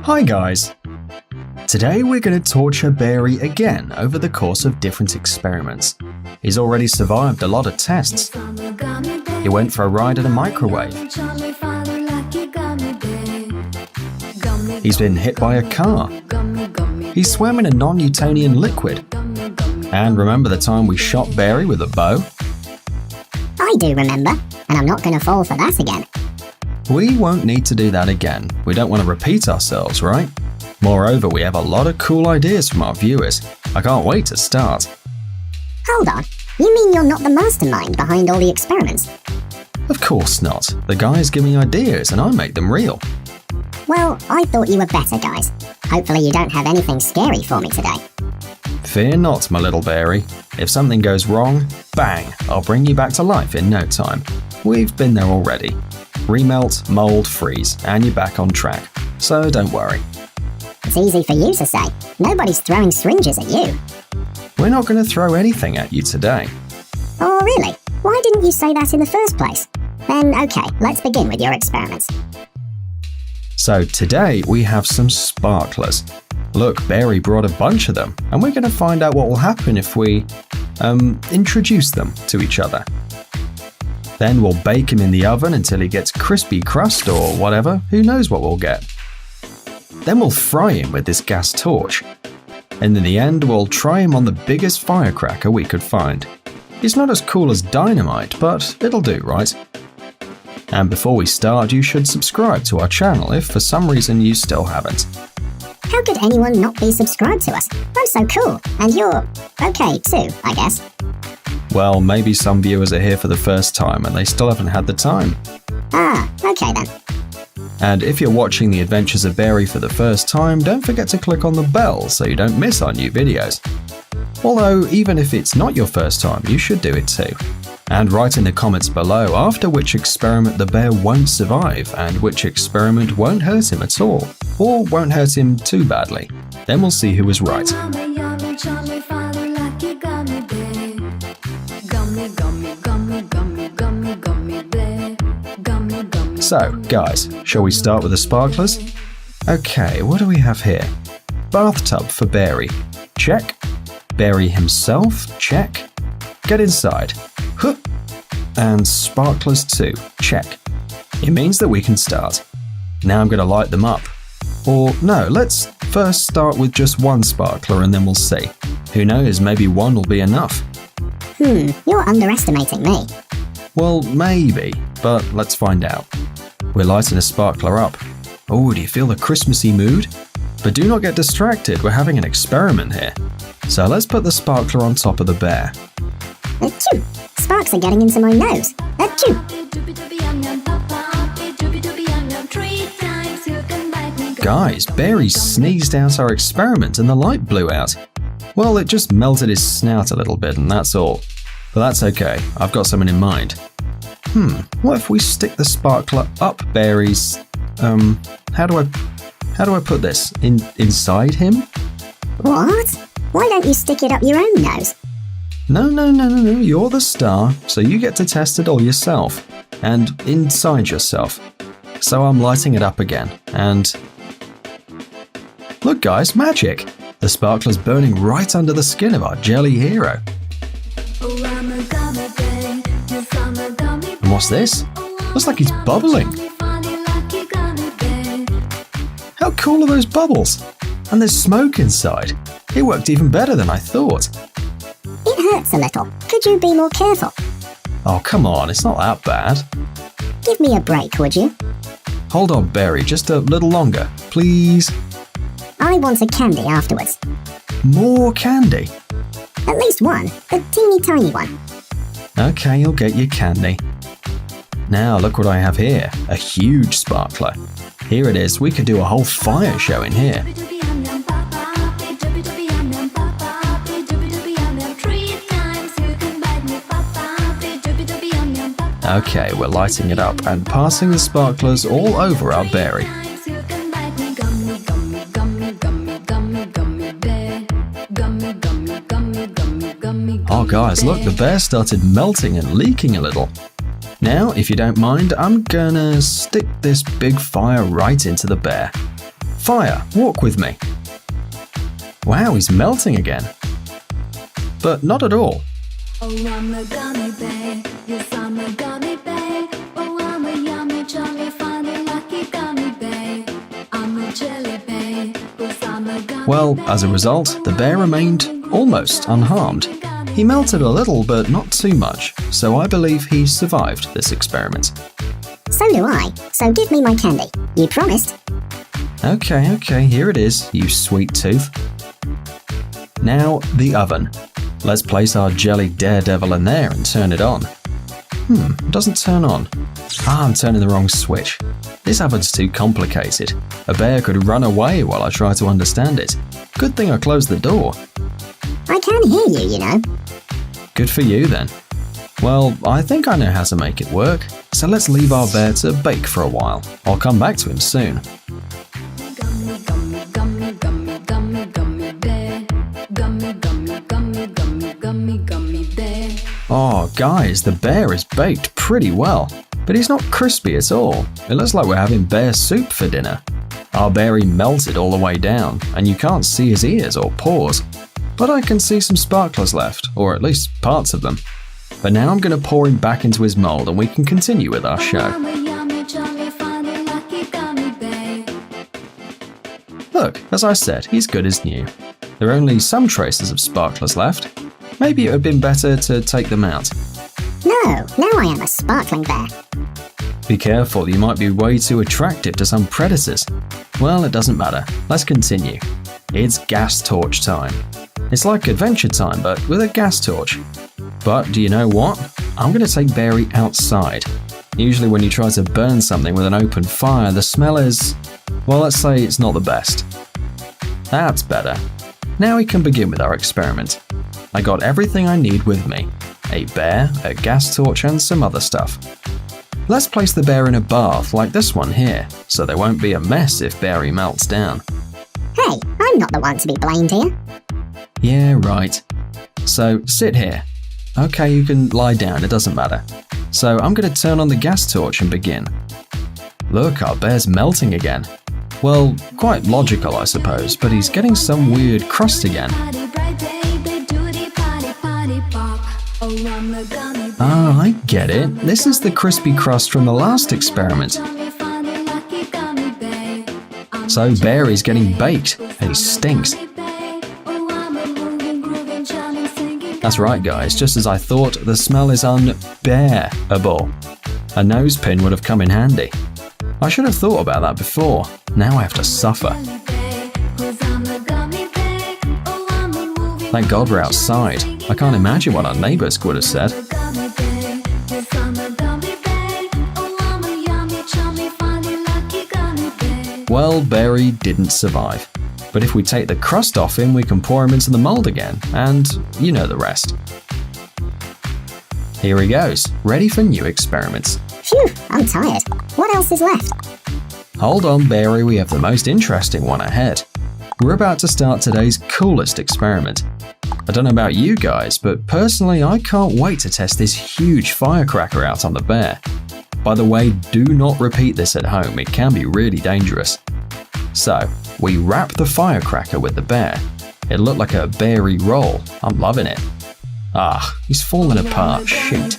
Hi guys! Today we're going to torture Barry again over the course of different experiments. He's already survived a lot of tests. He went for a ride in a microwave. He's been hit by a car. He swam in a non-Newtonian liquid. And remember the time we shot Barry with a bow? I do remember, and I'm not going to fall for that again. We won't need to do that again. We don't want to repeat ourselves, right? Moreover, we have a lot of cool ideas from our viewers. I can't wait to start. Hold on, you mean you're not the mastermind behind all the experiments? Of course not. The guys give me ideas and I make them real. Well, I thought you were better, guys. Hopefully you don't have anything scary for me today. Fear not, my little Barry. If something goes wrong, bang, I'll bring you back to life in no time. We've been there already. Remelt, mold, freeze, and you're back on track. So don't worry. It's easy for you to say. Nobody's throwing syringes at you. We're not going to throw anything at you today. Oh, really? Why didn't you say that in the first place? Then, okay, let's begin with your experiments. So today we have some sparklers. Look, Barry brought a bunch of them, and we're going to find out what will happen if we, introduce them to each other. Then we'll bake him in the oven until he gets crispy crust or whatever, who knows what we'll get. Then we'll fry him with this gas torch. And in the end, we'll try him on the biggest firecracker we could find. It's not as cool as dynamite, but it'll do, right? And before we start, you should subscribe to our channel if for some reason you still haven't. How could anyone not be subscribed to us? I'm so cool, and you're okay too, I guess. Well, maybe some viewers are here for the first time and they still haven't had the time. Ah, okay then. And if you're watching the adventures of Barry for the first time, don't forget to click on the bell so you don't miss our new videos. Although, even if it's not your first time, you should do it too. And write in the comments below after which experiment the bear won't survive and which experiment won't hurt him at all, or won't hurt him too badly. Then we'll see who was right. So, guys, shall we start with the sparklers? Okay, what do we have here? Bathtub for Barry. Check. Barry himself. Check. Get inside. Huh. And sparklers too. Check. It means that we can start. Now I'm going to light them up. Or no, let's first start with just one sparkler and then we'll see. Who knows, maybe one will be enough. You're underestimating me. Well, maybe, but let's find out. We're lighting a sparkler up. Oh, do you feel the Christmassy mood? But do not get distracted, we're having an experiment here. So let's put the sparkler on top of the bear. Achoo! Sparks are getting into my nose. Achoo! Guys, Barry sneezed out our experiment and the light blew out. Well, it just melted his snout a little bit and that's all. But that's okay, I've got something in mind. What if we stick the sparkler up Barry's, how do I put this? Inside him? What? Why don't you stick it up your own nose? No, you're the star, so you get to test it all yourself. And inside yourself. So I'm lighting it up again, and... Look guys, magic! The sparkler's burning right under the skin of our jelly hero. And what's this? Looks like he's bubbling. How cool are those bubbles? And there's smoke inside. It worked even better than I thought. It hurts a little. Could you be more careful? Oh, come on, it's not that bad. Give me a break, would you? Hold on, Barry, just a little longer, please. I want a candy afterwards. More candy? At least one, a teeny tiny one. Okay, you'll get your candy. Now look what I have here, a huge sparkler. Here it is, we could do a whole fire show in here. Okay, we're lighting it up and passing the sparklers all over our Barry. Oh guys, look, the bear started melting and leaking a little. Now, if you don't mind, I'm gonna stick this big fire right into the bear. fire, walk with me. Wow, he's melting again. But not at all. Oh, I'm a gummy bear. Yes, I'm a gummy bear. Oh, I'm a yummy, chummy, funny, lucky gummy bear. I'm a jelly bear. Yes, I'm a gummy Well, bear. as a result, the bear remained almost unharmed. He melted a little, but not too much, so I believe he survived this experiment. So do I. So give me my candy. You promised. Okay, here it is, you sweet tooth. Now, the oven. Let's place our jelly daredevil in there and turn it on. It doesn't turn on. I'm turning the wrong switch. This oven's too complicated. A bear could run away while I try to understand it. Good thing I closed the door. I can hear you, you know. Good for you then. Well, I think I know how to make it work, so let's leave our bear to bake for a while. I'll come back to him soon. Gummy, gummy, gummy, gummy, gummy, gummy bear. Gummy, gummy, gummy, gummy, gummy, gummy bear. Oh, guys, the bear is baked pretty well, but he's not crispy at all. It looks like we're having bear soup for dinner. Our berry melted all the way down, and you can't see his ears or paws. But I can see some sparklers left, or at least parts of them. But now I'm going to pour him back into his mold and we can continue with our show. I'm a yummy, chummy, funny, lucky gummy bear. Look, as I said, he's good as new. There are only some traces of sparklers left. Maybe it would have been better to take them out. No, now I am a sparkling bear. Be careful, you might be way too attractive to some predators. Well, it doesn't matter. Let's continue. It's gas torch time. It's like Adventure Time, but with a gas torch. But do you know what? I'm going to take Berry outside. Usually when you try to burn something with an open fire, the smell is, well, let's say it's not the best. That's better. Now we can begin with our experiment. I got everything I need with me. A bear, a gas torch, and some other stuff. Let's place the bear in a bath like this one here, so there won't be a mess if Berry melts down. Hey, I'm not the one to be blamed here. Yeah, right. So, sit here. Okay, you can lie down, it doesn't matter. So, I'm going to turn on the gas torch and begin. Look, our bear's melting again. Well, quite logical, I suppose, but he's getting some weird crust again. Party bright baby, doody party, party pop. Oh, I'm a gummy bear. Ah, I get it. This is the crispy crust from the last experiment. Chummy, funny, lucky gummy bear. I'm So, a Berry's getting jelly baked, bear. and he stinks. Gummy bear. Oh, I'm a moving, grooving, charming, singing That's right, guys, just as I thought, the smell is unbearable. A nose pin would have come in handy. I should have thought about that before. Now I have to suffer. gummy bear. 'Cause I'm a gummy bear. Oh, I'm a moving, Thank God we're grooving, outside. charming, I can't imagine what our neighbours would have said. gummy bear. Yes, I'm a gummy bear. Oh, I'm a yummy, chummy, funny, lucky gummy bear. Well, Berry didn't survive. But if we take the crust off him, we can pour him into the mould again, and you know the rest. Here he goes, ready for new experiments. Phew, I'm tired. What else is left? Hold on, Berry, we have the most interesting one ahead. We're about to start today's coolest experiment. I don't know about you guys, but personally I can't wait to test this huge firecracker out on the bear. By the way, do not repeat this at home, it can be really dangerous. So, we wrap the firecracker with the bear. It looked like a berry roll. I'm loving it. Ah, he's falling apart, shoot.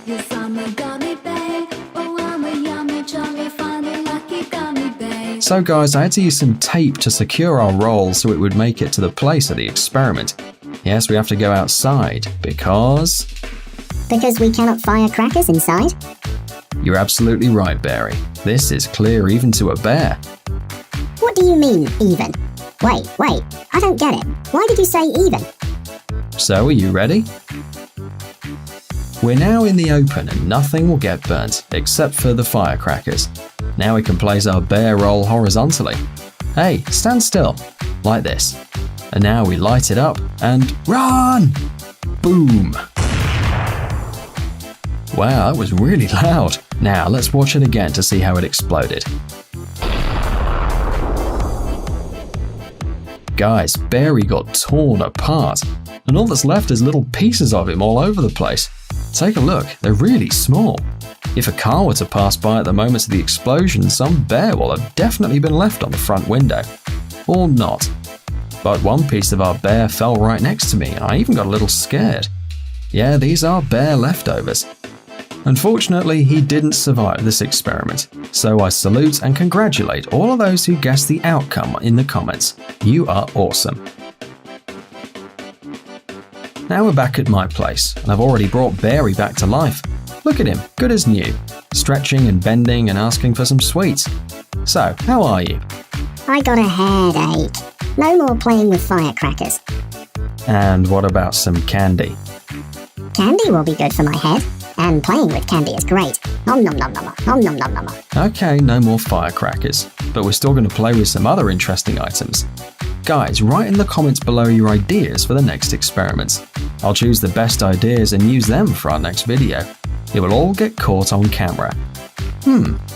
Yes, I'm a gummy bear. Oh, I'm a yummy, chummy, funny, lucky gummy bear. So guys, I had to use some tape to secure our roll so it would make it to the place of the experiment. Yes, we have to go outside, because... Because we cannot fire crackers inside? You're absolutely right, Berry. This is clear even to a bear. What do you mean, even? Wait, I don't get it. Why did you say even? So, are you ready? We're now in the open and nothing will get burnt, except for the firecrackers. Now we can place our bear roll horizontally. Hey, stand still, like this. And now we light it up and run! Boom! Wow, that was really loud. Now let's watch it again to see how it exploded. Guys, Berry got torn apart, and all that's left is little pieces of him all over the place. Take a look, they're really small. If a car were to pass by at the moment of the explosion, some bear will have definitely been left on the front window. Or not. But one piece of our bear fell right next to me. I even got a little scared. Yeah, these are bear leftovers. Unfortunately, he didn't survive this experiment, so I salute and congratulate all of those who guessed the outcome in the comments. You are awesome. Now we're back at my place, and I've already brought Barry back to life. Look at him, good as new, stretching and bending and asking for some sweets. So, how are you? I got a headache. No more playing with firecrackers. And what about some candy? Candy will be good for my head, and playing with candy is great. Nom nom nom nom nom nom nom nom. Okay, no more firecrackers, but we're still going to play with some other interesting items. Guys, write in the comments below your ideas for the next experiments. I'll choose the best ideas and use them for our next video. It will all get caught on camera.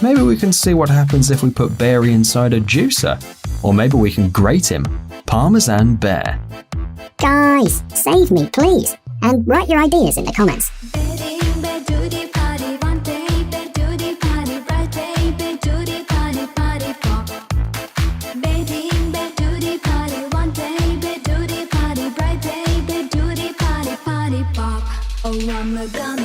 Maybe we can see what happens if we put Barry inside a juicer. Or maybe we can grate him. Parmesan bear. Guys, save me please, and write your ideas in the comments. Oh, I'm a gummy